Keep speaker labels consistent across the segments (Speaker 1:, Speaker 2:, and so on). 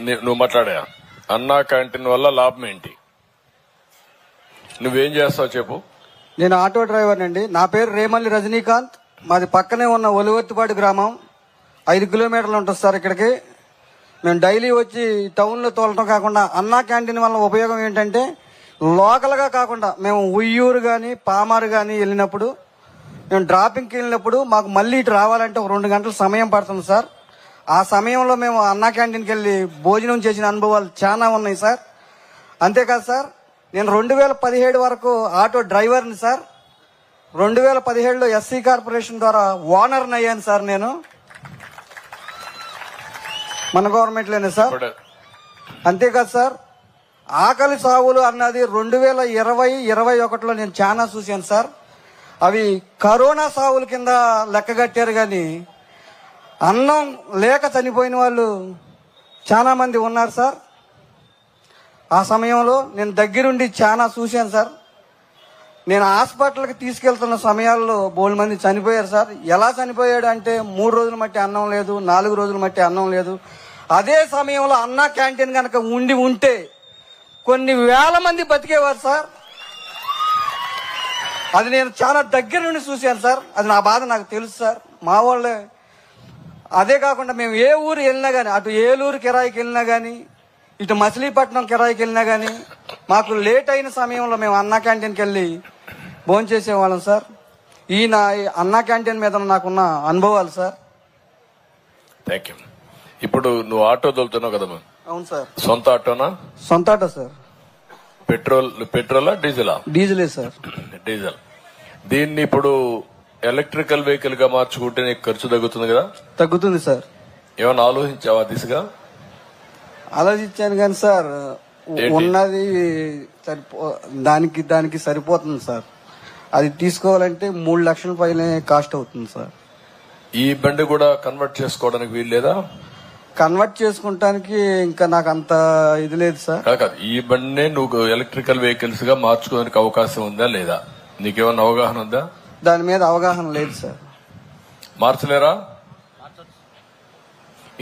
Speaker 1: నువ్వు మాట్లాడా అన్నా క్యాంటీన్ వల్ల లాభం ఏంటి? నువ్వేం చేస్తావు చెప్పు.
Speaker 2: నేను ఆటో డ్రైవర్ అండి. నా పేరు రేమల్లి రజనీకాంత్. మాది పక్కనే ఉన్న ఒలివర్తిపాడు గ్రామం. 5 కిలోమీటర్లు ఉంటుంది సార్ ఇక్కడికి. మేము డైలీ వచ్చి టౌన్లో తోలటం కాకుండా అన్నా క్యాంటీన్ వల్ల ఉపయోగం ఏంటంటే లోకల్గా కాకుండా మేము ఉయ్యూరు కానీ పామారు కానీ వెళ్ళినప్పుడు మేము డ్రాపింగ్కి వెళ్ళినప్పుడు మాకు మళ్ళీ ఇటు రావాలంటే ఒక 2 గంటల సమయం పడుతుంది సార్. ఆ సమయంలో మేము అన్నా క్యాంటీన్కి వెళ్ళి భోజనం చేసిన అనుభవాలు చాలా ఉన్నాయి సార్. అంతేకాదు సార్, నేను 2017 వరకు ఆటో డ్రైవర్ని సార్. 2017లో ఎస్సీ కార్పొరేషన్ ద్వారా ఓనర్ని అయ్యాను సార్. నేను మన గవర్నమెంట్లోనే సార్. అంతేకాదు సార్, ఆకలి సావులు అన్నది 2020-21లో నేను చాలా చూశాను సార్. అవి కరోనా సావుల కింద లెక్కగట్టారు కానీ అన్నం లేక చనిపోయిన వాళ్ళు చాలా మంది ఉన్నారు సార్. ఆ సమయంలో నేను దగ్గరుండి చాలా చూశాను సార్. నేను హాస్పిటల్కి తీసుకెళ్తున్న సమయాల్లో బోల్డ్ మంది చనిపోయారు సార్. ఎలా చనిపోయాడు అంటే 3 రోజుల మట్టి అన్నం లేదు, 4 రోజుల మట్టి అన్నం లేదు. అదే సమయంలో అన్నా క్యాంటీన్ కనుక ఉంటే కొన్ని వేల మంది బతికేవారు సార్. అది నేను చాలా దగ్గర నుండి చూశాను సార్. అది నా బాధ నాకు తెలుసు సార్. మా వాళ్ళే. అదే కాకుండా మేము ఏ ఊరు వెళ్ళినా కానీ, అటు ఏలూరు కిరాయికి వెళ్ళినా కానీ, ఇటు మచిలీపట్నం కిరాయికి వెళ్ళినా కానీ మాకు లేట్ అయిన సమయంలో మేము అన్నా క్యాంటీన్కి వెళ్ళి భోజనం చేసేవాళ్ళం సార్. ఈ నా అన్నా క్యాంటీన్ మీద నాకున్న అనుభవాలు సార్.
Speaker 1: Thank you. ఇప్పుడు నువ్వు ఆటో తోలుతున్నావు కదమ్మా?
Speaker 2: అవును సార్.
Speaker 1: సొంత ఆటోనా?
Speaker 2: సొంత ఆటో సార్.
Speaker 1: పెట్రోలా డీజిలా?
Speaker 2: డీజిలే సార్.
Speaker 1: డీజిల్. దీన్ని ఇప్పుడు ఎలక్ట్రికల్ వెహికల్ గా మార్చుకుంటే నీకు ఖర్చు తగ్గుతుంది కదా?
Speaker 2: తగ్గుతుంది సార్.
Speaker 1: ఏమన్నా ఆలోచించావా దిశగా?
Speaker 2: ఆలోచించాను కానీ సార్, ఉన్నది దానికి సరిపోతుంది సార్. అది తీసుకోవాలంటే 3 లక్షల పైన కాస్ట్ అవుతుంది సార్.
Speaker 1: ఈ బండి కూడా కన్వర్ట్ చేసుకోవడానికి వీలు లేదా?
Speaker 2: కన్వర్ట్ చేసుకుంటానికి ఇంకా నాకు అంత ఇది లేదు సార్.
Speaker 1: కాదు, ఈ బండినే నువ్వు ఎలక్ట్రికల్ వెహికల్స్ గా మార్చుకోవడానికి అవకాశం ఉందా లేదా? నీకేమన్నా అవగాహన ఉందా?
Speaker 2: దాని మీద అవగాహన లేదు సార్.
Speaker 1: మార్చలేరా?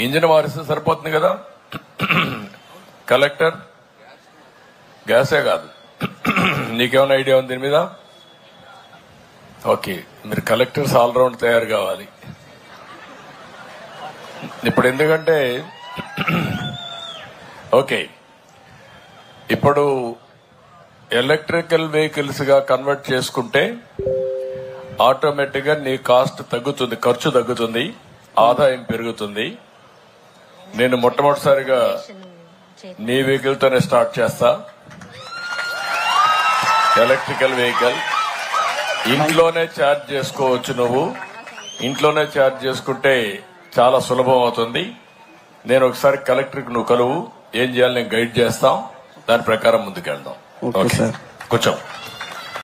Speaker 1: ఇంజిన్ మారిస్తే సరిపోతుంది కదా. కలెక్టర్ గ్యాసే కాదు, నీకేమైనా ఐడియా ఉంది దీని మీద? ఓకే, మీరు కలెక్టర్స్ ఆల్రౌండ్ తయారు కావాలి ఇప్పుడు. ఎందుకంటే ఓకే, ఇప్పుడు ఎలక్ట్రికల్ వెహికల్స్ గా కన్వర్ట్ చేసుకుంటే ఆటోమేటిక్ గా నీ కాస్ట్ తగ్గుతుంది, ఖర్చు తగ్గుతుంది, ఆదాయం పెరుగుతుంది. నేను మొట్టమొదటిసారిగా నీ వెహికల్ తోనే స్టార్ట్ చేస్తా. ఎలక్ట్రికల్ వెహికల్ ఇంట్లోనే ఛార్జ్ చేసుకోవచ్చు. నువ్వు ఇంట్లోనే ఛార్జ్ చేసుకుంటే చాలా సులభం అవుతుంది. నేను ఒకసారి కలెక్టర్కి నువ్వు కలువు, ఏం చేయాలి నేను గైడ్ చేస్తాం, దాని ప్రకారం ముందుకెళ్దాం.
Speaker 2: Okay sir.
Speaker 1: కూర్చో.